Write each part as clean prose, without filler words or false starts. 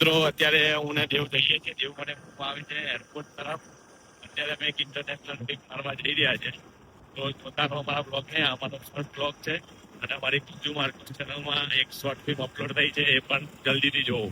મિત્રો અત્યારે હું ને દેવ જઈએ છીએ. દેવ મને મૂકવા આવે છે એરપોર્ટ તરફ. અત્યારે અમે એક ઇન્ટરનેશનલ ટ્રીપ મારવા જઈ રહ્યા છે. તો પોતાનો અમારા બ્લોગ ને અમારો શોર્ટ બ્લોગ છે અને અમારી બીજું માર્કેટ ચેનલમાં એક શોર્ટ ફિલ્મ અપલોડ થઈ છે, એ પણ જલ્દીથી જોવો.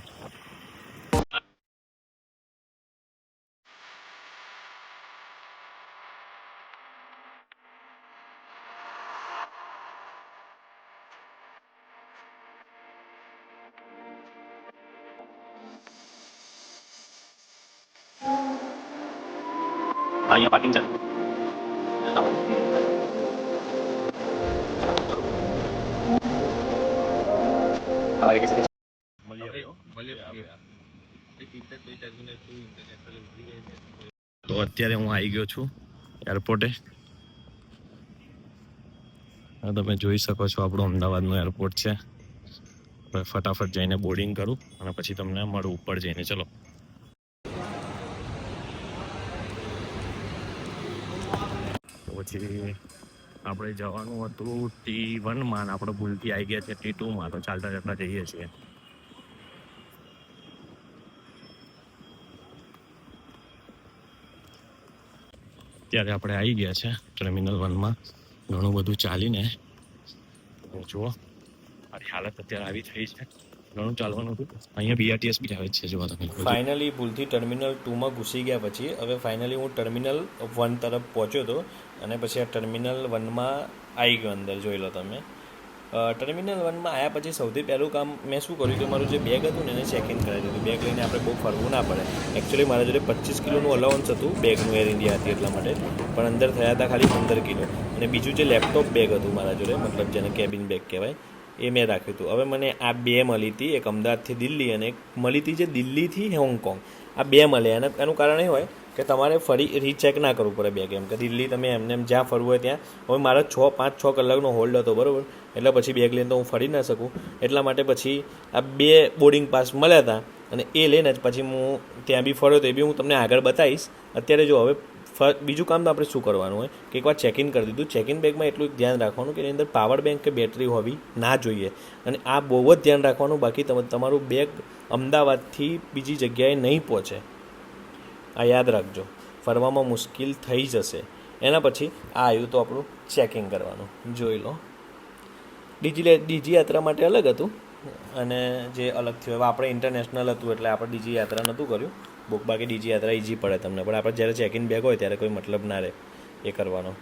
અહીંયા પાર્કિંગ છે. તો અત્યારે હું આવી ગયો છું એરપોર્ટે. તમે જોઈ શકો છો આપણું અમદાવાદનું એરપોર્ટ છે. ફટાફટ જઈને બોર્ડિંગ કરું અને પછી તમને મળું ઉપર જઈને. ચલો. પછી આપણે જવાનું હતું T1માં, આપણે ભૂલથી આવી ગયા છે T2માં. તો ચાલતા ચાલતા જઈએ છીએ. ત્યારે આપણે આવી ગયા છે ટર્મિનલ 1માં. ઘણું બધું ચાલીને જુઓ મારી હાલત અત્યારે આવી થઈ છે. ઘણું ચાલવાનું હતું. અહીંયા BRTS બી આવે છે, જોવા તમે. ફાઇનલી ભૂલથી ટર્મિનલ 2માં ઘૂસી ગયા પછી હવે ફાઇનલી હું ટર્મિનલ 1 તરફ પહોંચ્યો હતો અને પછી આ ટર્મિનલ 1માં આવી ગયો અંદર. જોઈ લો તમે. ટર્મિનલ 1માં આવ્યા પછી સૌથી પહેલું કામ મેં શું કર્યું કે મારું જે બેગ હતું ને એને ચેક ઇન કરાવી દીધું. બેગ લઈને આપણે બહુ ફરવું ના પડે. એકચ્યુઅલી મારા જોડે 25 કિલોનું અલાઉન્સ હતું બેગનું, એર ઇન્ડિયા હતી એટલા માટે. પણ અંદર થયા હતા ખાલી 15 કિલો. અને બીજું જે લેપટોપ બેગ હતું મારા જોડે, મતલબ જેને કેબિન બેગ કહેવાય, એ મેં રાખ્યું હતું. હવે મને આ બે મળી હતી, એક અમદાવાદથી દિલ્હી અને એક મળી હતી જે દિલ્હીથી હોંગકોંગ. આ બે મળ્યા. એનું કારણ એ હોય કે તમારે ફરી રીચેક ના કરવું પડે બેગ. એમ કે દિલ્હી તમે એમને એમ જ્યાં ફરવું હોય ત્યાં. હવે મારા 5-6 કલાકનો હોલ્ડ હતો, બરાબર. એટલે પછી બેગ લઈને તો હું ફરી ના શકું. એટલા માટે પછી આ બે બોર્ડિંગ પાસ મળ્યા હતા અને એ લઈને જ પછી હું ત્યાં બી ફર્યો. તો એ બી હું તમને આગળ બતાવીશ. અત્યારે જો હવે બીજું કામ તો આપણે શું કરવાનું હોય કે એકવાર ચેક ઇન કરી દીધું. ચેક ઇન બેગમાં એટલું ધ્યાન રાખવાનું કે એની અંદર પાવર બેંક કે બેટરી હોવી ના જોઈએ. અને આ બહુ જ ધ્યાન રાખવાનું. બાકી તમારું બેગ અમદાવાદથી બીજી જગ્યાએ નહીં પહોંચે. આ યાદ રાખજો. ફરવામાં મુશ્કેલ થઈ જશે. એના પછી આ આવ્યું તો આપણું ચેકિંગ કરવાનું. જોઈ લો. ડીજી યાત્રા માટે અલગ હતું અને જે અલગથી હવે આપણે ઇન્ટરનેશનલ હતું એટલે આપણે ડીજી યાત્રા નહોતું કર્યું બુક. બાકી ડીજી યાત્રા ઇઝી પડે તમને. પણ આપણે જ્યારે ચેક ઇન બેગ હોય ત્યારે કોઈ મતલબ ના રહે એ કરવાનો.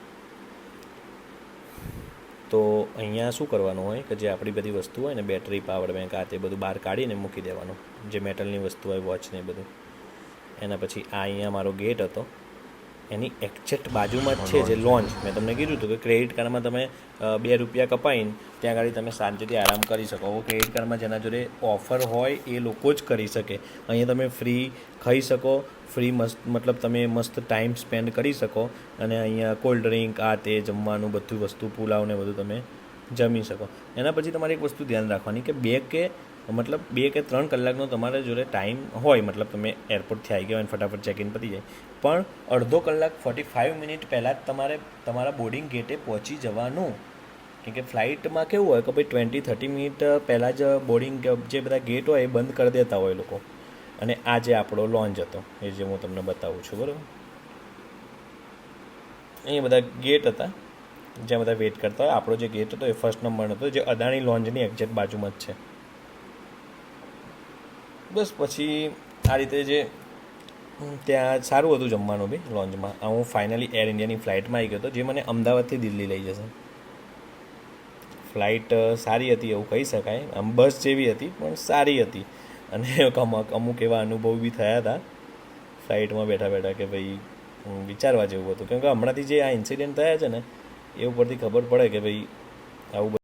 તો અહીંયા શું કરવાનું હોય કે જે આપણી બધી વસ્તુ હોય ને, બેટરી, પાવર બેંક, આ તે બધું બહાર કાઢીને મૂકી દેવાનું. જે મેટલની વસ્તુ હોય, વોચ ને બધું. એના પછી આ અહીંયા મારો ગેટ હતો. એની એક્ઝેક્ટ બાજુમાં જ છે જે લોન્ચ. મેં તમને કીધું હતું કે ક્રેડિટ કાર્ડમાં તમે ₹2 કપાઈને ત્યાં આગળ તમે શાંતિથી આરામ કરી શકો. હવે ક્રેડિટ કાર્ડમાં જેના જોડે ઓફર હોય એ લોકો જ કરી શકે. અહીંયા તમે ફ્રી ખાઈ શકો, ફ્રી મતલબ તમે મસ્ત ટાઈમ સ્પેન્ડ કરી શકો. અને અહીંયા કોલ્ડ ડ્રિંક, આ તે જમવાનું બધું વસ્તુ, પુલાવ ને બધું તમે જમી શકો. એના પછી તમારે એક વસ્તુ ધ્યાન રાખવાની કે 2 કે 3 કલાકનો તમારા જોડે ટાઈમ હોય. મતલબ તમે એરપોર્ટથી આવી ગયા હોય અને ફટાફટ ચેકિન પતી જાય. પણ અડધો કલાક 45 મિનિટ પહેલાં જ તમારે તમારા બોર્ડિંગ ગેટે પહોંચી જવાનું. કેમ કે ફ્લાઇટમાં કેવું હોય કે ભાઈ 20-30 મિનિટ પહેલાં જ બોર્ડિંગ જે બધા ગેટ હોય એ બંધ કરી દેતા હોય લોકો. અને આ જે આપણો લોન્ચ હતો એ જે હું તમને બતાવું છું, બરાબર. અહીંયા બધા ગેટ હતા જ્યાં બધા વેઇટ કરતા હોય. આપણો જે ગેટ હતો એ ફર્સ્ટ નંબરનો હતો, જે અદાણી લોન્જની એક્ઝેક્ટ બાજુમાં જ છે. બસ પછી આ રીતે જે ત્યાં સારું હતું જમવાનું બી લોન્જમાં. હું ફાઇનલી એર ઇન્ડિયાની ફ્લાઇટમાં આવી ગયો હતો જે મને અમદાવાદથી દિલ્હી લઈ જશે. ફ્લાઇટ સારી હતી એવું કહી શકાય. આમ બસ જેવી હતી પણ સારી હતી. અને અમુક એવા અનુભવ બી થયા હતા ફ્લાઇટમાં બેઠા બેઠા કે ભાઈ વિચારવા જેવું હતું. કેમ કે હમણાંથી જે આ ઇન્સિડન્ટ થયા છે ને એ ઉપરથી ખબર પડે કે ભાઈ આવું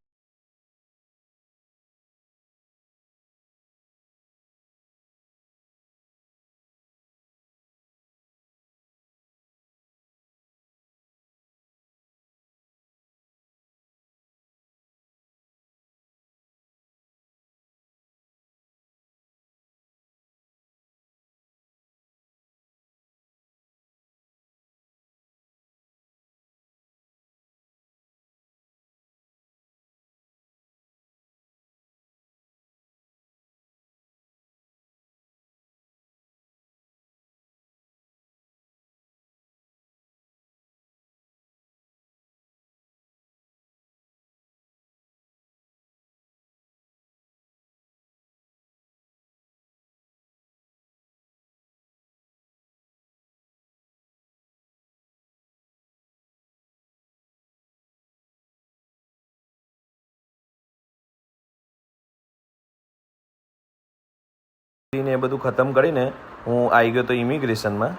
ને એ બધું ખતમ કરીને હું આવી ગયો તો ઇમિગ્રેશનમાં,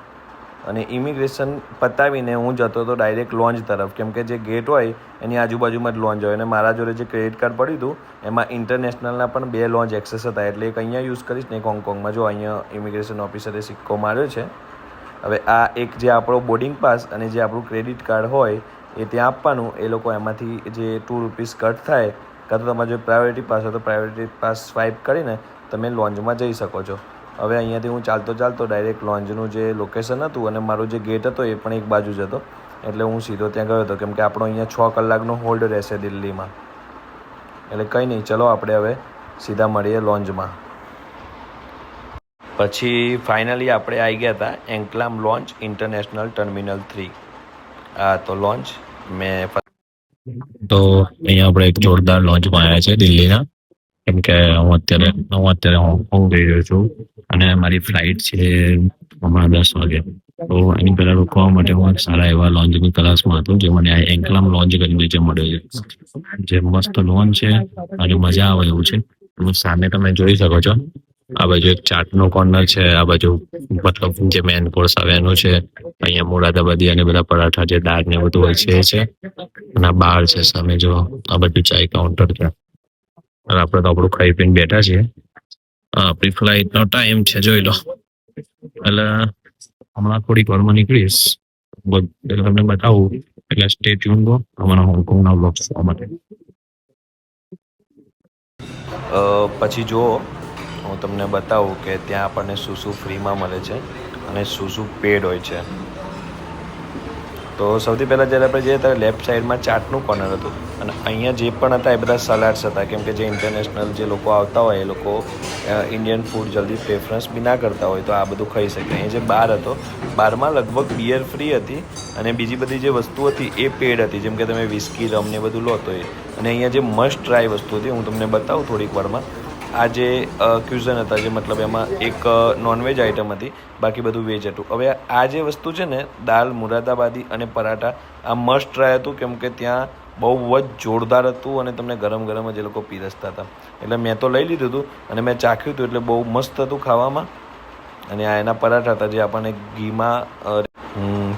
અને ઇમિગ્રેશન પતાવીને હું જતો હતો ડાયરેક્ટ લોન્જ તરફ, કેમ કે જે ગેટ હોય એની આજુબાજુમાં જ લોન્જ હોય, અને મારા જોડે જે ક્રેડિટ કાર્ડ પડ્યું હતું એમાં ઇન્ટરનેશનલના પણ 2 લોન્જ એક્સેસ હતા, એટલે એક અહીંયા યુઝ કરીશ ને એક હોંગકોંગમાં. જો અહીંયા ઇમિગ્રેશન ઓફિસરે સિક્કો માર્યો છે. હવે આ એક જે આપણો બોર્ડિંગ પાસ અને જે આપણું ક્રેડિટ કાર્ડ હોય એ ત્યાં આપવાનું, એ લોકો એમાંથી જે ₹2 કટ થાય, કાં તો તમારો જો પ્રાયોરિટી પાસ હોય તો પ્રાયોરિટી પાસ સ્વાઇપ કરીને તમે લોન્જમાં જઈ શકો છો. હવે અહીંયાથી હું ચાલતો ડાયરેક્ટ લોન્જનું જે લોકેશન હતું અને મારો જે ગેટ હતો એ પણ એક બાજુ જ હતો, એટલે હું સીધો ત્યાં ગયો હતો, કેમ કે આપણો અહીંયા 6 કલાકનો હોલ્ડ રહેશે દિલ્હીમાં. એટલે કંઈ નહીં, ચલો આપણે હવે સીધા મળીએ લોન્જમાં. પછી ફાઇનલી આપણે આવી ગયા હતા એન્કલામ લોન્જ ઇન્ટરનેશનલ ટર્મિનલ 3. આ તો લોન્જ મેં તો અહીંયા આપણે એક જોરદાર લોન્ચમાં આવ્યા છે દિલ્હીના, કેમ કે હું અત્યારે હોંગકોંગ જઈ રહ્યો છું અને મારી ફ્લાઇટ છે હમણાં 10 વાગે. તો એની પહેલા રોકવા માટે હું એક સારા એવા લોન્જની તલાશમાં હતો, જે મને આ એન્કલામ લોન્જ કરીને જે મળ્યો છે, જે મસ્ત લોન્જ છે અને મજા આવે એવું છે. સામે તમે જોઈ શકો છો, આ બાજુ એક ચાટનો કોર્નર છે, આ બાજુ મતલબ જે મેન કોર્સ આવે એનું છે. અહીંયા મુરાદાબાદી અને બધા પરાઠા જે દાળ ને બધું હોય છે એ છે, અને આ બાર છે સામે જો, આ બધું ચાય કાઉન્ટર છે. અને આપણે તો આપણું ખાઈ પીને બેઠા છીએ. આપણી ફ્લાઇટનો ટાઈમ છે, જોઈ લો. એટલે હમણાં થોડીક વારમાં નીકળીશ, એટલે તમને બતાવું. એટલે સ્ટે ટ્યુન રહો અમારા હોંગકોંગના વ્લોગ્સ જોવા માટે. પછી જુઓ, હું તમને બતાવું કે ત્યાં આપણને શું ફ્રીમાં મળે છે અને શું પેડ હોય છે. તો સૌથી પહેલાં જ્યારે આપણે જઈએ ત્યારે લેફ્ટ સાઈડમાં ચાટનું કોર્નર હતું, અને અહીંયા જે પણ હતા એ બધા સલાડ્સ હતા, કેમ કે જે ઇન્ટરનેશનલ જે લોકો આવતા હોય એ લોકો ઇન્ડિયન ફૂડ જલ્દી પ્રેફરન્સ બી ના કરતા હોય, તો આ બધું ખાઈ શકે. અહીંયા જે બાર હતો, બારમાં લગભગ બિયર ફ્રી હતી અને બીજી બધી જે વસ્તુ હતી એ પેડ હતી, જેમ કે તમે વિસ્કી, રમ ને બધું લો તો એ. અને અહીંયા જે મસ્ટ ટ્રાય વસ્તુ હતી, હું તમને બતાવું થોડીક વારમાં. આ જે ક્યુઝન હતા, જે મતલબ એમાં એક નોનવેજ આઇટમ હતી, બાકી બધું વેજ હતું. હવે આ જે વસ્તુ છે ને, દાલ મુરાદાબાદી અને પરાઠા, આ મસ્ટ ટ્રાય હતું, કેમ કે ત્યાં બહુ જ જોરદાર હતું અને તમને ગરમ ગરમ જ એ લોકો પીરસતા હતા. એટલે મેં તો લઈ લીધું હતું અને મેં ચાખ્યું હતું, એટલે બહુ મસ્ત હતું ખાવામાં. અને આ એના પરાઠા હતા જે આપણને ઘીમાં.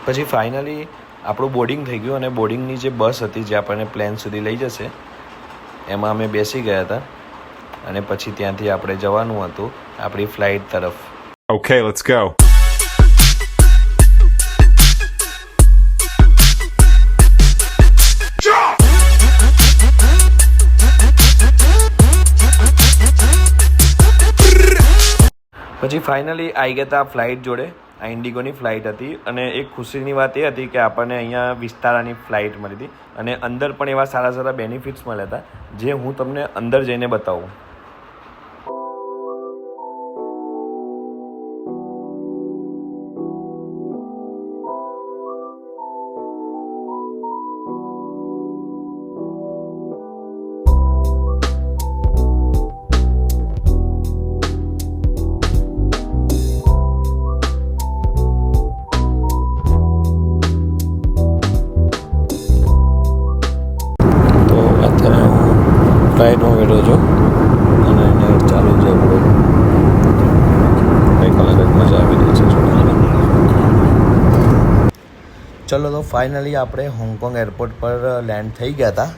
પછી ફાઇનલી આપણું બોર્ડિંગ થઈ ગયું, અને બોર્ડિંગની જે બસ હતી જે આપણને પ્લેન સુધી લઈ જશે એમાં અમે બેસી ગયા હતા, અને પછી ત્યાંથી આપણે જવાનું હતું આપણી ફ્લાઇટ તરફ. Okay, let's go. પછી ફાઇનલી આવી ગયા હતા ફ્લાઇટ જોડે. આ ઇન્ડિગોની ફ્લાઇટ હતી, અને એક ખુશીની વાત એ હતી કે આપણને અહીંયા વિસ્તારાની ફ્લાઇટ મળી હતી, અને અંદર પણ એવા સારા બેનિફિટ્સ મળ્યા હતા, જે હું તમને અંદર જઈને બતાવું. ફ્લાઇટમાં બેઠો છું અને એને ચાલુ છે આપણું. કંઈક અલગ જ મજા આવી રહી છે જોવાની. ચલો, તો ફાઇનલી આપણે હોંગકોંગ એરપોર્ટ પર લેન્ડ થઈ ગયા હતા,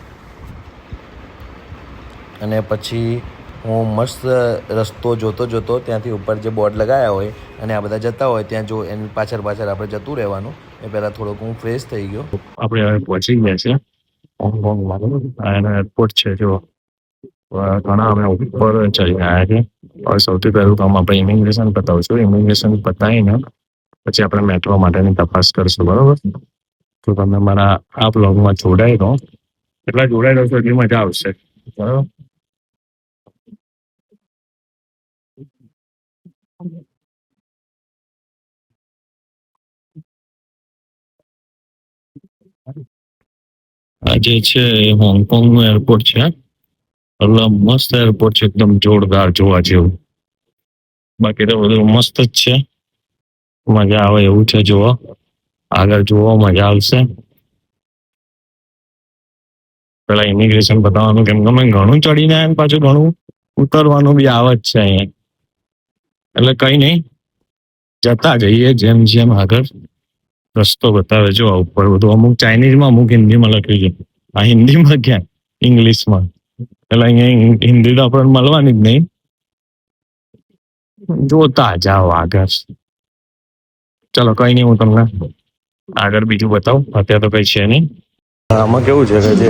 અને પછી હું મસ્ત રસ્તો જોતો ત્યાંથી ઉપર જે બોર્ડ લગાવ્યા હોય અને આ બધા જતા હોય ત્યાં જો એની પાછળ આપણે જતું રહેવાનું. એ પહેલાં થોડોક હું ફ્રેશ થઈ ગયો. આપણે હવે પહોંચી ગયા છે હોંગકોંગમાં. એનો એરપોર્ટ છે જો, ઘણા અમે ઉપર ચડી ગયા છે. હવે સૌથી પહેલું કામ આપણે ઇમિગ્રેશન પતાવશું. ઇમિગ્રેશન પતાવીને પછી આપણે મેટ્રો માટેની તપાસ કરશું, બરોબર? તો તમે મારા આ બ્લોગમાં જોડાઈ રહો. એટલા જોડાઈ રહો છો એટલી મજા આવશે, બરોબર? આ જે છે એ હોંગકોંગનું એરપોર્ટ છે. એટલે મસ્ત એરપોર્ટ છે, એકદમ જોરદાર જોવા જેવું. બાકી તો બધું મસ્ત જ છે, મજા આવે એવું છે. જોવો આગળ, જોવો મજા આવશે. પેલા ઇમિગ્રેશન બતાવવાનું, કેમ કે અમે ઘણું ચડીને આવ્યા, પાછું ઘણું ઉતરવાનું બી આવે જ છે અહીંયા. એટલે કઈ નહીં, જતા જઈએ જેમ જેમ આગળ રસ્તો બતાવે જો આ ઉપર બધું અમુક ચાઇનીઝમાં અમુક હિન્દીમાં લખ્યું છે. આ હિન્દીમાં ક્યાં ઇંગ્લિશમાં, એટલે અહીંયા હિન્દી તો આપણને મળવાની જ નહીં. જોતા જાઓ આગળ. ચલો કઈ નહીં, હું તમને આગળ બીજું બતાવું, અત્યારે તો કઈ છે નહીં. આમાં કેવું છે કે જે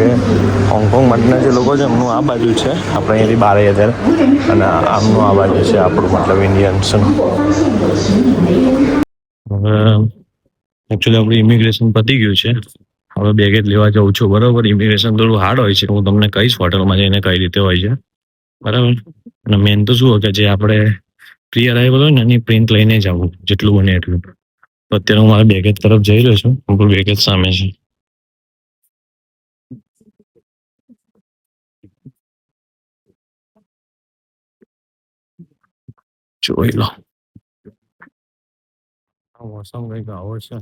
હોંગકોંગ માટેના જે લોકો છે એમનું આ બાજુ છે, આપણે અહીંયાથી બહાર આવ્યા ત્યારે, અને આમનું આ બાજુ છે આપણું, મતલબ ઇન્ડિયન્સ. હવે એકચ્યુઅલી આપણું ઇમિગ્રેશન પતી ગયું છે, હવે બેગેજ લેવા જવું છું. બરાબર, ઇમિગ્રેશન થોડું હાર્ડ હોય છે, હું તમને કહીશ હોટલમાં જઈને કઈ રીતે હોય છે. બરાબર, અને મેન તો શું હોય કે જે આપણે પ્રી અરાઇવલ હોય ને એની પ્રિન્ટ લઈને જ આવું જેટલું બને એટલું. તો અત્યારે હું મારા બેગેજ તરફ જઈ રહ્યો છું, આપણું બેગેજ સામે છે. જોઈ લો, મોસમ કઈક આવો છે.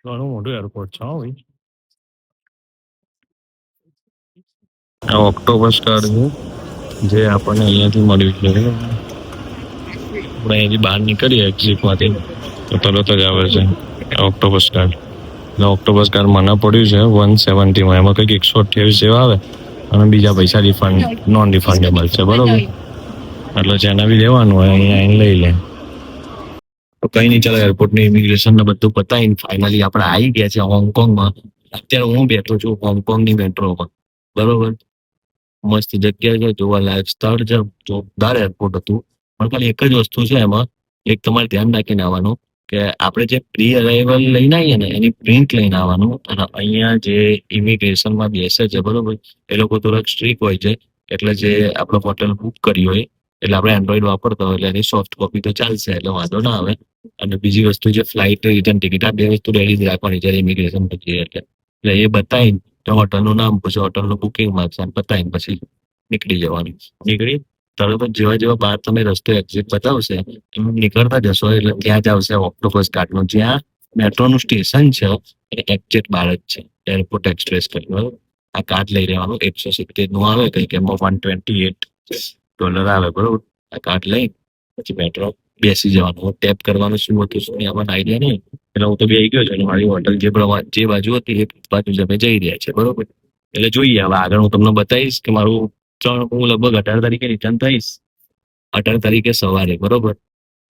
ઘણું મોટું એરપોર્ટ છે ભાઈ. આ ઓક્ટોપસ કાર્ડ છે જે આપણને અહીંયાથી મળ્યું છે. આપણે અહીંયાથી બહાર નીકળીએ એક્ઝિટમાંથી તો તરત જ આવે છે ઓક્ટોપસ કાર્ડ. એટલે ઓક્ટોપસ કાર્ડ મને પડ્યું છે 170માં, એમાં કંઈક 128 જેવા આવે અને બીજા પૈસા રિફંડ નોન રિફંડેબલ છે. બરોબર, એટલે જેને બી લેવાનું હોય અહીંયા આવીને લઈ લે. તો કઈ નહીં, ચાલો એરપોર્ટની ઇમિગ્રેશન ને બધું પતાવીને ફાઇનલી આપણે આવી ગયા છે હોંગકોંગમાં. અત્યારે હું બેઠો છું હોંગકોંગની મેટ્રોમાં. બરોબર, મસ્ત જગ્યા છે, જોવાલાયક સ્થળ છે, જોરદાર એરપોર્ટ હતું. પણ ખાલી એક જ વસ્તુ છે એમાં, એક તમારે ધ્યાન રાખીને આવવાનું કે આપણે જે પ્રી અરાઇવલ લઈને આવીએ ને એની પ્રિન્ટ લઈને આવવાનું. અને અહીંયા જે ઇમિગ્રેશનમાં બેસે છે બરોબર, એ લોકો થોડાક સ્ટ્રીક હોય છે. એટલે જે આપણે હોટલ બુક કરી હોય, એટલે આપણે એન્ડ્રોઈડ વાપરતા હોય એટલે એની સોફ્ટ કોપી તો ચાલશે, એટલે વાંધો ના આવે. અને બીજી વસ્તુ જે ફ્લાઇટ રિટર્ન ટિકિટ, આ બે વસ્તુ રેડી જ રાખવાની જ્યારે ઇમિગ્રેશન પછી. એટલે એ બતાવીને તો હોટલનું નામ પૂછો, હોટલનું બુકિંગ માગશે, બતાવીને પછી નીકળી જવાનું. નીકળી તરત જ જેવા જેવા બહાર તમે રસ્તો એક્ઝિટ બતાવશે એમ નીકળતા જશો એટલે ત્યાં જ આવશે ઓક્ટોપસ કાર્ડનું, જ્યાં મેટ્રોનું સ્ટેશન છે એ એક્ઝેક્ટ બહાર જ છે, એરપોર્ટ એક્સપ્રેસ કરી. બરાબર, આ કાર્ડ લઈ રહેવાનું, 170 નું આવે, કંઈક એમાં $128 આવે. બરોબર, આ કાર્ડ લઈ પછી મેટ્રો બેસી જવાનું, ટેપ કરવાનું. શું હતું શું નહીં આપણને આઈડિયા નહીં, એટલે હું તો બેસી ગયો છું અને મારી હોટલ જે બાજુ હતી એ બાજુ જ અમે જઈ રહ્યા છે. બરોબર, એટલે જોઈએ હવે આગળ હું તમને બતાવીશ કે મારું હું લગભગ 18 તારીખે રિટર્ન થઈશ, 18 તારીખે સવારે. બરોબર,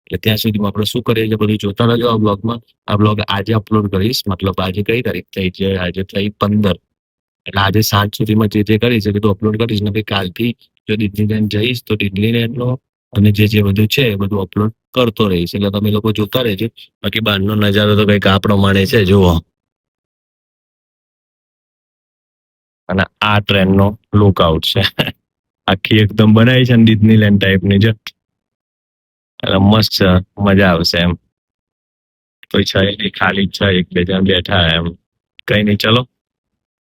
એટલે ત્યાં સુધીમાં આપણે શું કરીએ છીએ બધું જોતા રહેજો આ બ્લોગમાં. આ બ્લોગ આજે અપલોડ કરીશ, મતલબ આજે કઈ તારીખ થઈ છે, આજે થઈ 15, એટલે આજે સાંજ સુધીમાં જે કરીશ એ બધું અપલોડ કરીશ. ને કાલથી જો ડિઝનીલેન્ડ જઈશ તો ડિઝનીલેન્ડનો અને જે બધું છે એ બધું અપલોડ કરતો રહીશ, એટલે તમે લોકો જોતા રહેજો. બાકી બહારનો નજારો તો કંઈક આ પ્રમાણે છે જુઓ. અને આ ટ્રેનનો લુકઆઉટ છે, આખી એકદમ બનાવી છે ડિઝનીલેન્ડ ટાઈપની છે, એટલે મસ્ત છે, મજા આવશે એમ. કોઈ છે નહીં, ખાલી છે, એક બે જણ બેઠા એમ. કઈ નહીં, ચલો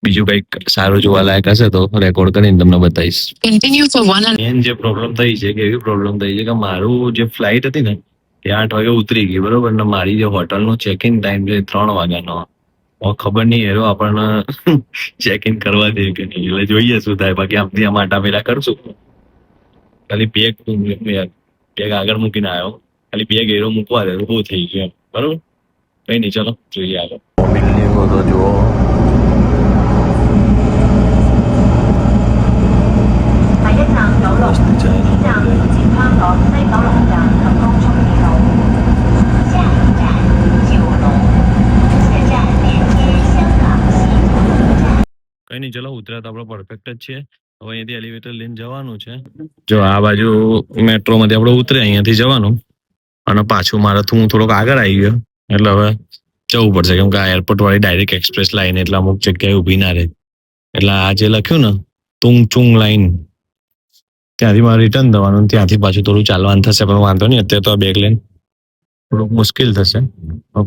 બીજું કઈક સારું જોવાલાયક હશે તો રેકોર્ડ કરીને તમને બતાવીશ. મેન જે પ્રોબ્લેમ થઈ છે કે એવી પ્રોબ્લેમ થઈ છે કે મારું જે ફ્લાઇટ હતી ને એ 8 વાગે ઉતરી ગઈ. બરોબર, ને મારી જે હોટલનો ચેક ઇન ટાઈમ છે 3 વાગ્યાનો. ખબર નહીં એરો આપણને ચેક ઇન કરવા દે કે નહીં, એટલે જોઈએ શું થાય. બાકી આમથી આમ આટા પેલા કરશું. ખાલી બેગ આગળ મૂકીને આવ્યો, ખાલી બેગ એરો મૂકવા દે બહુ થઈ ગયું એમ. બરોબર, કઈ નહીં, ચલો જોઈએ આગળ. બિલ્ડિંગો તો જુઓ, કઈ નહીં, ચલો ઉતર્યા તો આપણે પરફેક્ટ જ છે. હવે અહીંયાથી એલિવેટર લઈને જવાનું છે. જો આ બાજુ મેટ્રોમાંથી આપણે ઉતરે અહીંયાથી જવાનું, અને પાછું મારાથી હું થોડોક આગળ આવી ગયો એટલે હવે જવું પડશે, કેમ કે આ એરપોર્ટ વાળી ડાયરેક્ટ એક્સપ્રેસ લાઈન એટલે અમુક જગ્યાએ ઊભી ના રહે. એટલે આ જે લખ્યું ને તુંગ ચુંગ લાઈન, ત્યાંથી મારે રિટર્ન થવાનું, ત્યાંથી પાછું થોડું ચાલવાનું થશે. પણ વાંધો નહીં, અત્યારે તો આ બેગ લઈને થોડુંક મુશ્કેલ થશે,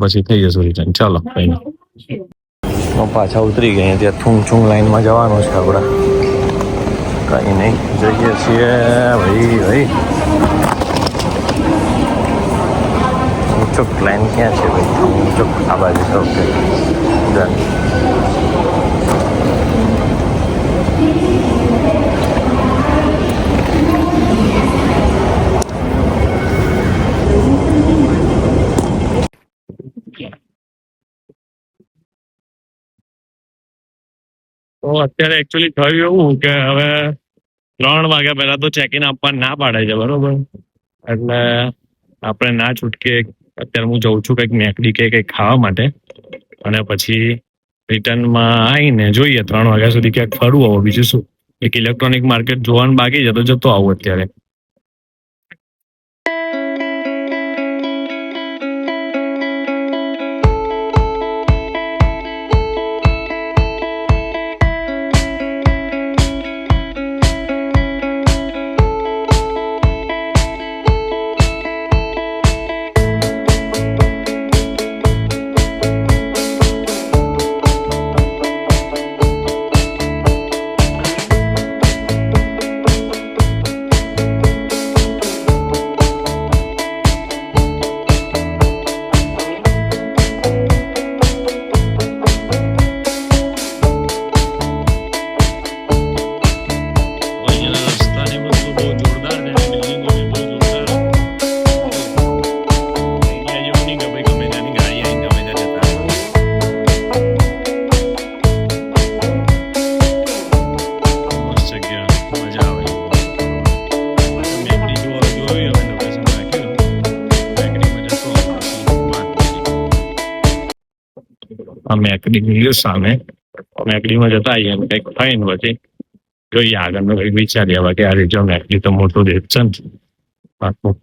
પછી થઈ જશે રિટર્ન. ચાલો કઈ નહીં. પાછા ઉતરી ગયા ત્યાં થૂંગ લાઈનમાં જવાનું છે આપણે. કંઈ નહીં, જઈએ છીએ ભાઈ. ઊંચો પ્લાન ક્યાં છે ભાઈ? ઊંચો આ બાજુ છે. Okay done. તો અત્યારે એકચ્યુઅલી થયું એવું કે હવે 3 વાગ્યા પહેલા તો ચેક ઇન આપવા ના પાડે છે, બરોબર? એટલે આપણે ના છૂટકે અત્યારે હું જઉં છું કંઈક મેકડી કે કંઈક ખાવા માટે, અને પછી રિટર્નમાં આવીને જોઈએ 3 વાગ્યા સુધી ક્યાંક ફરવું આવું. બીજું શું, એક ઇલેક્ટ્રોનિક માર્કેટ જોવાનું બાકી છે તો જતો આવું અત્યારે. મેકડી સામે મેકડીમાં જતા આવીએ કંઈક ખાઈને પછી જોઈએ આગળનું કંઈક વિચારીએ. હવે કે આ રીતે મેકડી તો મોટું દેશ છે ને પાકું.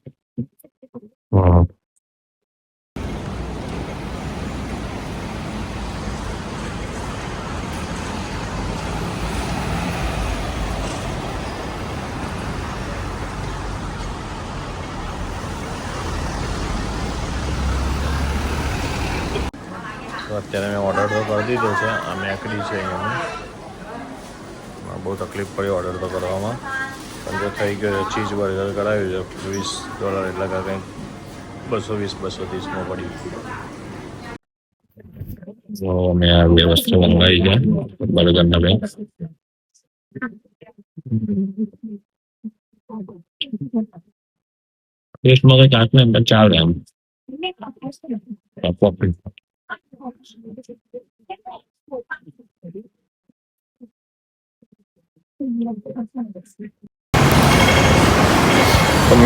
તો અત્યારે મેં ઓર્ડર તો કરી દીધો છે. આ મેકડી છે અહીંયાનું. બહુ તકલીફ પડી ઓર્ડર તો કરવામાં, પણ જો થઈ ગયો છે. ચીઝ બર્ગર કરાવ્યું છે $20 એટલે કે કંઈક 220-230માં પડ્યું. મેં આ બે વસ્તુ મંગાવી છે બર્ગરના બે. ટેસ્ટમાં કંઈક આંખને અંદર ચાલે એમ.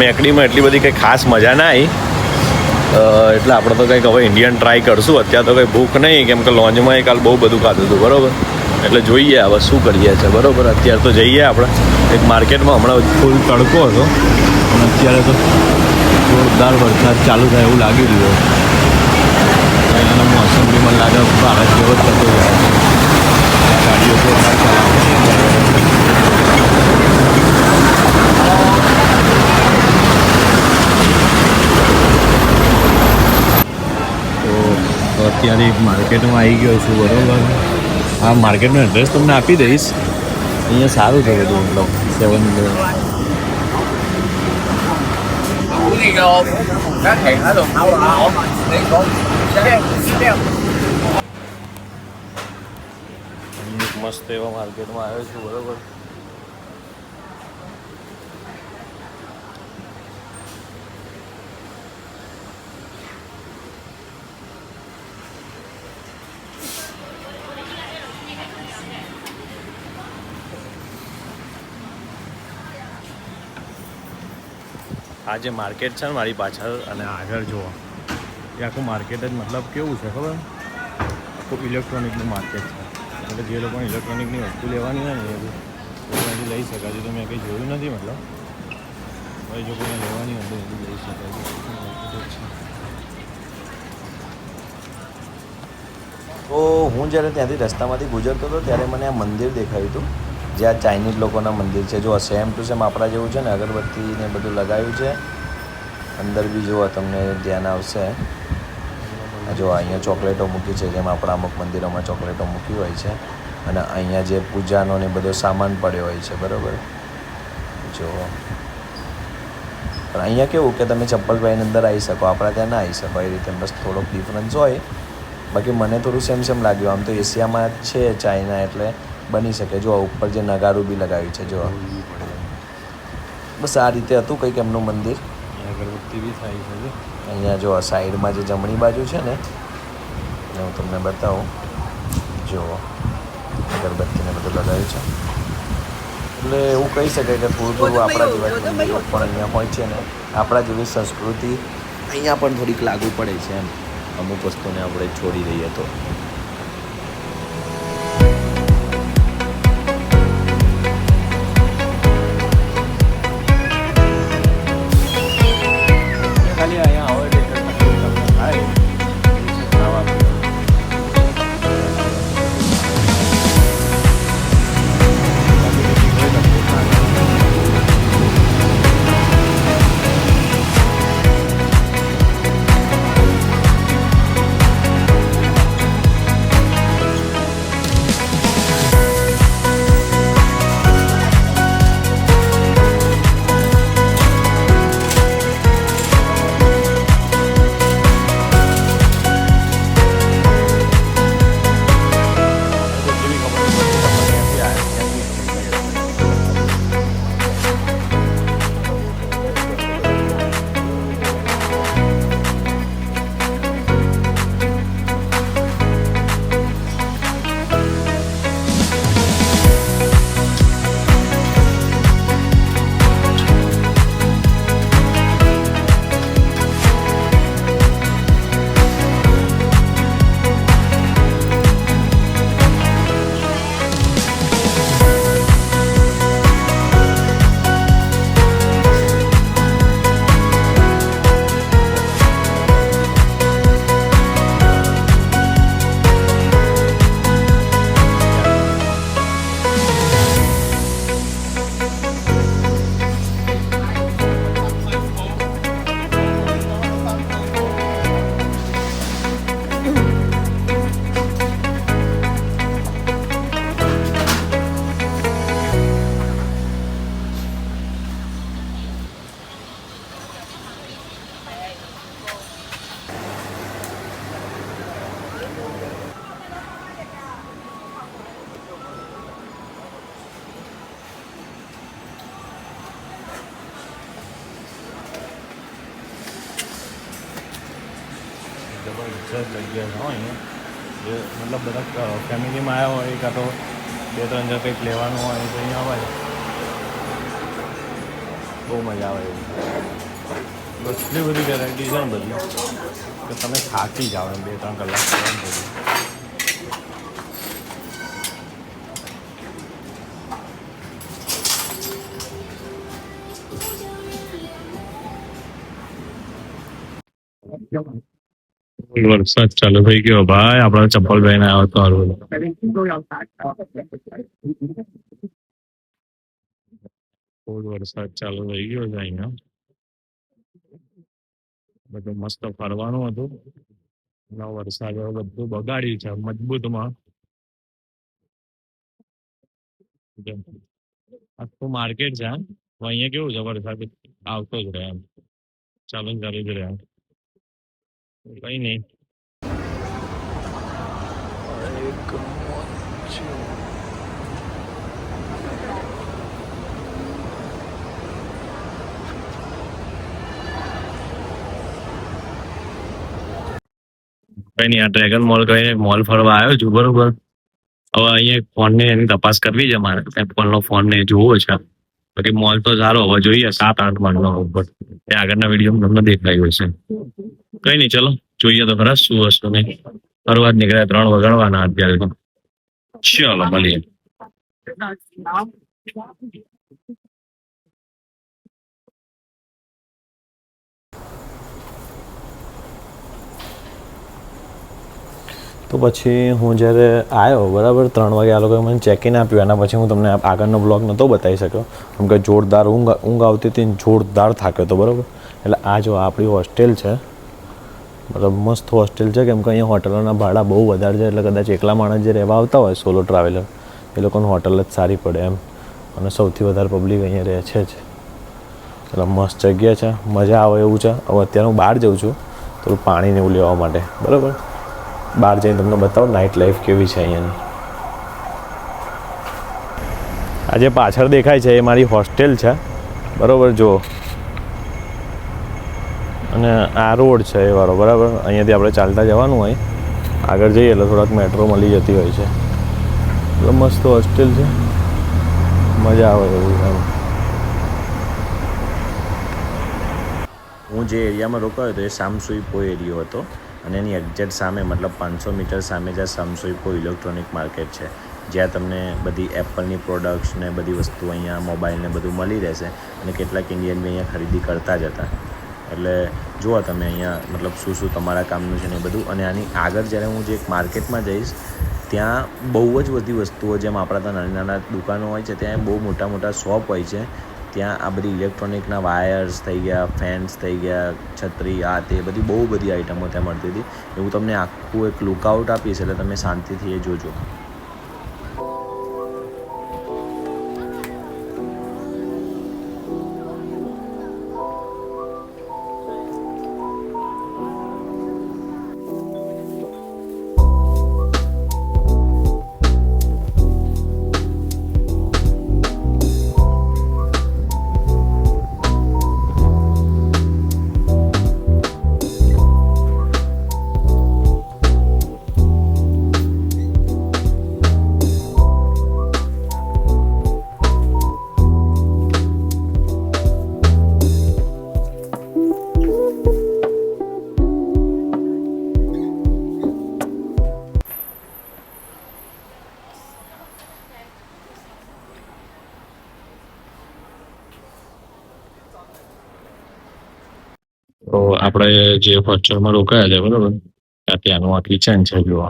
મેકડીમાં એટલી બધી કંઈ ખાસ મજા ના આવી, એટલે આપણે તો કંઈક હવે ઇન્ડિયન ટ્રાય કરશું. અત્યારે તો કંઈ ભૂખ નહીં, કેમ કે લોન્જમાં કાલ બહુ બધું ખાધું હતું, બરાબર? એટલે જોઈએ હવે શું કરીએ છે, બરાબર? અત્યારે તો જઈએ આપણે એક માર્કેટમાં. હમણાં ફૂલ તડકો હતો અને અત્યારે તો જોરદાર વરસાદ ચાલુ થાય એવું લાગી રહ્યું. એનો મોસમ બી મને લાગે ભારત જેવો જ થતો જાય. ગાડીઓ જોરદાર ચલાવે. તો અત્યારે એક માર્કેટમાં આવી ગયો છું, બરાબર? આ માર્કેટનો એડ્રેસ તમને આપી દઈશ. અહીંયા સારું છે બધું, મતલબ 7-Eleven. મસ્ત એવા માર્કેટમાં આવ્યો છું, બરાબર? આ જે માર્કેટ છે ને મારી પાછળ અને આગળ જુઓ, એ આખું માર્કેટ જ મતલબ કેવું છે ખબર? આખું ઇલેક્ટ્રોનિકનું માર્કેટ છે. એટલે જે લોકોને ઇલેક્ટ્રોનિકની વસ્તુ લેવાની હોય ને એ બધું લઈ શકાય છે. તો મેં કંઈ જોયું નથી, મતલબ ભાઈ જો કોઈને લેવાની હોય તો એ લઈ શકાય છે. તો હું જ્યારે ત્યાંથી રસ્તામાંથી ગુજરતો હતો ત્યારે મને આ મંદિર દેખાયું હતું, જે આ ચાઇનીઝ લોકોના મંદિર છે. જો સેમ ટુ સેમ આપણા જેવું છે ને, અગરબત્તી ને બધું લગાવ્યું છે. અંદર બી જુઓ, તમને ધ્યાન આવશે. જો અહીંયા ચોકલેટો મૂકી છે, જેમ આપણા અમુક મંદિરોમાં ચોકલેટો મૂકી હોય છે. અને અહીંયા જે પૂજાનો ને બધો સામાન પડ્યો હોય છે, બરાબર. જો પણ અહીંયા કેવું કે તમે ચપ્પલ પહેરીને અંદર આવી શકો, આપણા ત્યાં ના આવી શકો, એ રીતે બસ થોડોક ડિફરન્સ હોય. બાકી મને થોડું સેમ લાગ્યું. આમ તો એશિયામાં છે ચાઇના, એટલે બની શકે. જો ઉપર જે નગારું બી લગાવ્યું છે, જો બસ આ રીતે હતું કંઈક એમનું મંદિર. અગરબત્તી બી થાય છે. અહીંયા જો સાઈડમાં જે જમણી બાજુ છે ને, હું તમને બતાવું. જો અગરબત્તીને બધું લગાવ્યું છે, એટલે એવું કહી શકાય કે થોડું આપણા જેવા મંદિરો પણ અહીંયા હોય છે ને, આપણા જેવી સંસ્કૃતિ અહીંયા પણ થોડીક લાગુ પડે છે એમ, અમુક વસ્તુને આપણે છોડી દઈએ તો. ખાલી અહીંયા આવે એટલે તમને થાય ખાવા જબરજસ્ત જગ્યા છે અહીંયા, જે મતલબ બધા ફેમિલીમાં આવ્યા હોય, કાં તો 2-3 જણ કંઈક લેવાનું હોય તો અહીંયા આવે, બહુ મજા આવે એવું. એટલી બધી વેરાયટી છે ને બધી કે તમે થાકી જાઓ એમ 2-3 કલાક બધું. વરસાદ ચાલુ થઈ ગયો ભાઈ, આપડે ચપ્પલ પહેરીને આવ્યો તો ફૂલ વરસાદ ચાલુ થઈ ગયો છે અહીંયા. બધું મસ્ત ફરવાનું હતું, વરસાદ બધું બગાડ્યું છે મજબૂતમાં. આખું માર્કેટ છે અહીંયા. કેવું છે, વરસાદ આવતો જ રહે એમ, ચાલુ જ રહે. કઈ નહીં. કઈ નહીં, આ ડ્રેગન મોલ કહીને મોલ ફરવા આવ્યો છું, બરોબર. હવે અહીંયા ફોન ને એની તપાસ કરવી છે મારે. એપલ નો ફોન ને જોવો છે. બાકી મોલ તો સારો, હવે જોઈએ 7-8 માળનો ઉપર. એ આગળના વિડીયો તમને દેખાયું હશે. કઈ નહીં, ચલો જોઈએ તો ખરા શું વસ્તુ નહીં. ફરવા જ નીકળ્યા, 3 વગાડવાના અત્યારે તો. ચલો મળીએ. તો પછી હું જ્યારે આવ્યો, બરાબર 3 વાગે આ લોકોએ મને ચેક ઇન આપ્યું. એના પછી હું તમને આગળનો બ્લોગ નહોતો બતાવી શક્યો, કેમ કે જોરદાર ઊંઘ આવતી હતી, જોરદાર થાક્યો હતો, બરાબર. એટલે આ જો આપણી હોસ્ટેલ છે, મતલબ મસ્ત હોસ્ટેલ છે, કેમ કે અહીંયા હોટલોના ભાડા બહુ વધારે છે, એટલે કદાચ એકલા માણસ જે રહેવા આવતા હોય સોલો ટ્રાવેલર એ લોકોને હોટલ જ સારી પડે એમ. અને સૌથી વધારે પબ્લિક અહીંયા રહે છે જ. એટલે મસ્ત જગ્યા છે, મજા આવે એવું છે. હવે અત્યારે હું બહાર જાઉં છું થોડું પાણી ને એવું લેવા માટે, બરાબર. બહાર જઈને તમને બતાવો નાઇટ લાઈફ કેવી છે અહીંયાની. આ જે પાછળ દેખાય છે એ મારી હોસ્ટેલ છે, બરાબર. જો અને આ રોડ છે એ વાળો, બરાબર. અહીંયાથી આપણે ચાલતા જવાનું હોય, આગળ જઈએ એટલે થોડાક મેટ્રો મળી જતી હોય છે. એટલે મસ્ત હોસ્ટેલ છે, મજા આવે એવું એમ. હું જે એરિયામાં રોકાયો હતો એ સામસુઈપો એરિયો હતો, અને એની એક્ઝેક્ટ સામે મતલબ 500 મીટર સામે જ્યાં સામસુઈપો ઇલેક્ટ્રોનિક માર્કેટ છે, જ્યાં તમને બધી એપલની પ્રોડક્ટ્સ ને બધી વસ્તુ અહીંયા મોબાઈલ ને બધું મળી રહેશે. અને કેટલાક ઇન્ડિયન બી અહીંયા ખરીદી કરતા જ હતા. એટલે જુઓ તમે અહીંયા મતલબ શું શું તમારા કામનું છે ને એ બધું. અને આની આગળ જ્યારે હું જે એક માર્કેટમાં જઈશ ત્યાં બહુ જ બધી વસ્તુઓ, જેમ આપણા ત્યાં નાની નાના દુકાનો હોય છે, ત્યાં બહુ મોટા મોટા શોપ હોય છે. ત્યાં આ બધી ઇલેક્ટ્રોનિકના વાયર્સ થઈ ગયા, ફેન્સ થઈ ગયા, છત્રી, આ તે બધી બહુ બધી આઇટમો ત્યાં મળતી હતી. એવું તમને આખું એક લુકઆઉટ આપીશ, એટલે તમે શાંતિથી એ જોજો. તો આપણે જે હોસ્ટેલમાં રોકાયા છે, બરોબર, ત્યાંનું આ કિચન છે. જુઓ,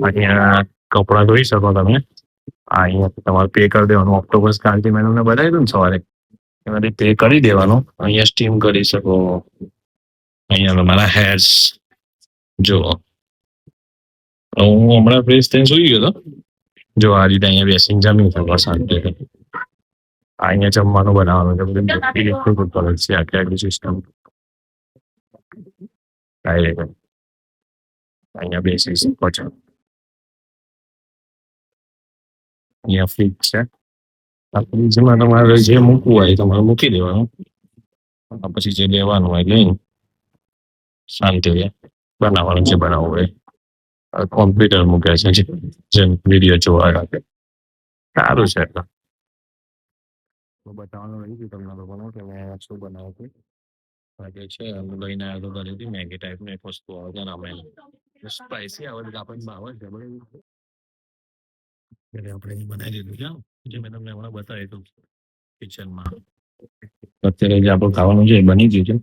અહીંયા કપડાં ધોઈ શકો તમે. અહીંયા તમારે પે કરી દેવાનું. ઓક્ટોબસ કાર્તી મેં તમને બતાવી દઉં ને સવારે, એમાંથી પે કરી દેવાનું. અહીંયા સ્ટીમ કરી શકો. અહીંયા તમારા હેર્સ જુઓ. હું હમણાં ફ્રેશ થઈને સુઈ ગયો હતો. જો આ રીતે અહીંયા બેસીને જમી શકો શાંતિથી. અહીંયા જમવાનું બનાવવાનું છે, બધું ઇલેક્ટ્રિક ઉપર છે આખી આખી સિસ્ટમ. અહીંયા બેસી શકો છો. અહીંયા ફ્રીજ છે. આ ફ્રીજમાં તમારે જે મૂકવું હોય તમારે મૂકી દેવાનું. પછી જે લેવાનું હોય લઈને શાંતિ બનાવવાનું છે, બનાવવું હોય. કોમ્પ્યુટર મૂકે છે, જેમ વિડીયો જોવા રાખે. સારું છે. બતાવવાનું રહી ગયું તમને લોકોનું કે મેં શું બનાવ્યું હતું. છે હું લઈને આવ્યો તો ઘરેથી મેગી ટાઈપની એક વસ્તુ આવે છે, નામે સ્પાઈસી આવે છે, આપણને ભાવે છે, બરાબર. એટલે આપણે બનાવી દીધું છે, જે મેં તમને હમણાં બતાવ્યું હતું કિચનમાં. અત્યારે જે આપણું ખાવાનું છે એ બની ગયું છે.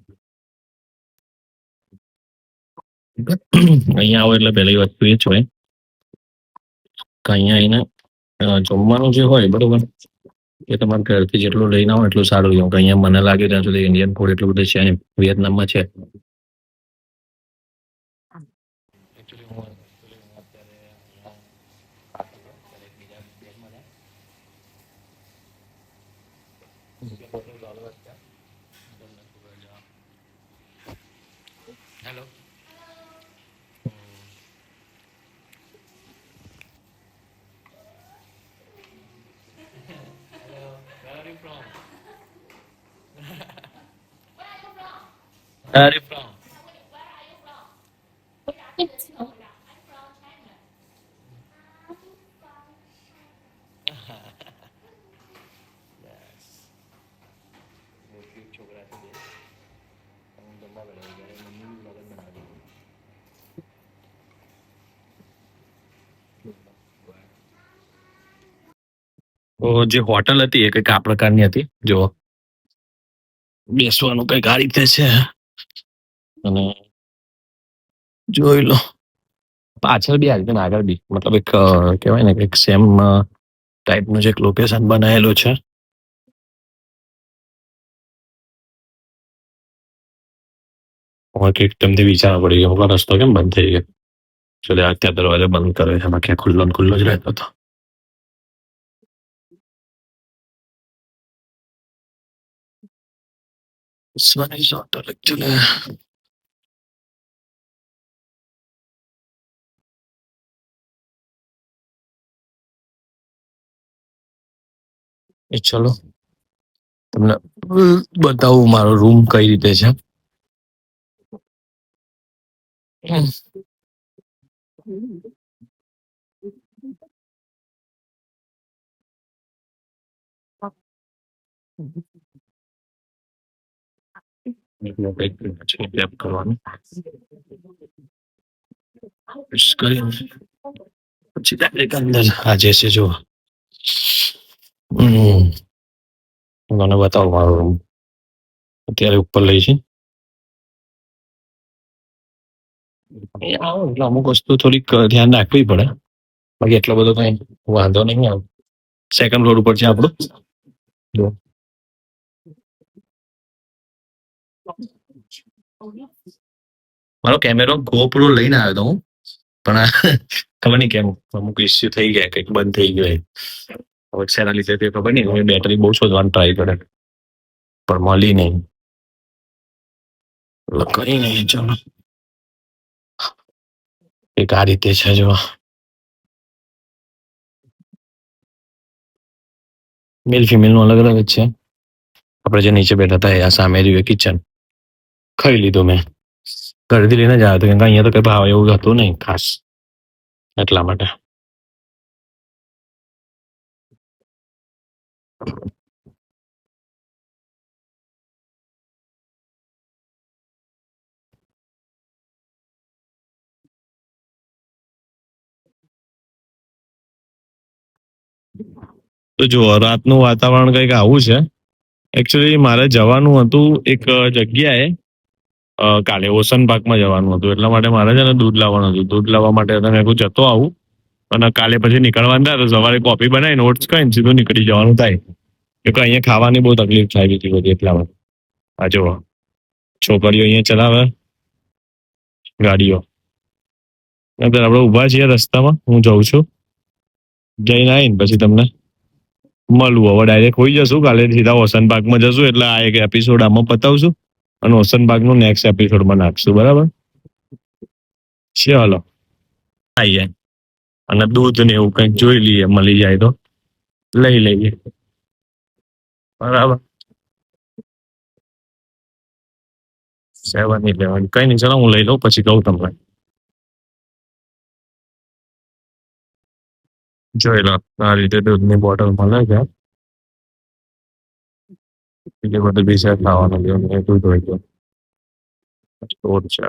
અહીંયા આવો એટલે પહેલી વસ્તુ એ જ હોય કે અહીંયા આવીને જમવાનું જે હોય, બરોબર, એ તમારે ઘરથી જેટલું લઈને આવો એટલું સારું. કેમ કે અહીંયા મને લાગે ત્યાં સુધી ઇન્ડિયન ફૂડ એટલું બધું છે નહીં. વિયેતનામમાં છે. Hello, where are you from? તો જે હોટલ હતી એ કંઈક આ પ્રકારની હતી. જો બેસવાનું કંઈક આ રીતે છે, અને જોઈ લો પાછળ બી આ રીતે ને આગળ બી, મતલબ એક કહેવાય ને એક સેમ ટાઈપનું જે એક લોકેશન બનાવેલું છે. એકદમથી વિચારવા પડી ગયો મારો રસ્તો કેમ બંધ થઈ ગયો. ચલે અત્યારે દરવાજો બંધ કરે છે, બાકી આ ખુલ્લો ને ખુલ્લો જ રહેતો હતો. Sunny Zota actually. એ ચલો તમને બતાવું મારો રૂમ કઈ રીતે છે. ટેપ કરવાનું કરીને પછી ડાયરેક્ટ અંદર આ જે છે જો મને બતાવો મારો રૂમ અત્યારે ઉપર લઈ છે. એટલે અમુક વસ્તુ થોડીક ધ્યાન રાખવી પડે, બાકી એટલો બધો કઈ વાંધો નહીં આવે. સેકન્ડ ફ્લોર ઉપર છે આપણું. જો મારો કેમેરો ગોપ્રો લઈને આવ્યો હતો હું, પણ ખબર નહીં કેમ અમુક ઇસ્યુ થઈ ગયા, કંઈક બંધ થઈ ગયો. હવે શેના લીધે તે ખબર નહીં. હવે બેટરી બહુ શોધવાનું ટ્રાય કરે પણ મળી નહીં. એટલે કઈ નહીં, ચાલો એક આ રીતે છે જો. મેલ ફિમેલ નું અલગ અલગ જ છે. આપણે જે નીચે બેઠા હતા આ સામે રહ્યું કિચન. ખાઈ લીધું મેં, ઘરેથી લઈને જ આવ્યો હતો, કેમ કે અહીંયા તો કઈ ભાવ એવું હતું નહીં ખાસ, એટલા માટે. તો જો રાતનું વાતાવરણ કંઈક આવું છે. એકચ્યુઅલી મારે જવાનું હતું એક જગ્યાએ, કાલે ઓશન પાર્કમાં જવાનું હતું, એટલા માટે મારે છે ને દૂધ લાવવાનું હતું. દૂધ લાવવા માટે મેં કહું જતો આવું, અને કાલે પછી નીકળવાનું થાય તો સવારે કોફી બનાવીને ઓટ્સ ખાઈને સીધું નીકળી જવાનું થાય, કે અહીંયા ખાવાની બહુ તકલીફ થાય બીજી બધી. એટલા માટે આ જો છોકરીઓ અહીંયા ચલાવે ગાડીઓ, આપણે ઊભા છીએ રસ્તામાં. હું જઉં છું, જઈને આવીને પછી તમને મળવું. હવે ડાયરેક્ટ હોઈ જશું, કાલે સીધા ઓશન પાર્કમાં જશું, એટલે આ એક એપિસોડ આમાં પતાવશું અને ઓશન પાર્કનું નેક્સ્ટ એપિસોડમાં નાખશું. બરાબર છે? હલો આવીએ, અને દૂધ ને એવું કંઈક જોઈ લઈએ, મળી જાય તો લઈ લઈએ. બરાબર 7-11 કઈ નહીં, ચાલો હું લઈ લઉં પછી કહું તમને. જોઈ લો આ રીતે દૂધની બોટલ મળે છે. બીજું બધું બી છે ખાવાનું, દૂધ હોય તો સ્ટોર છે.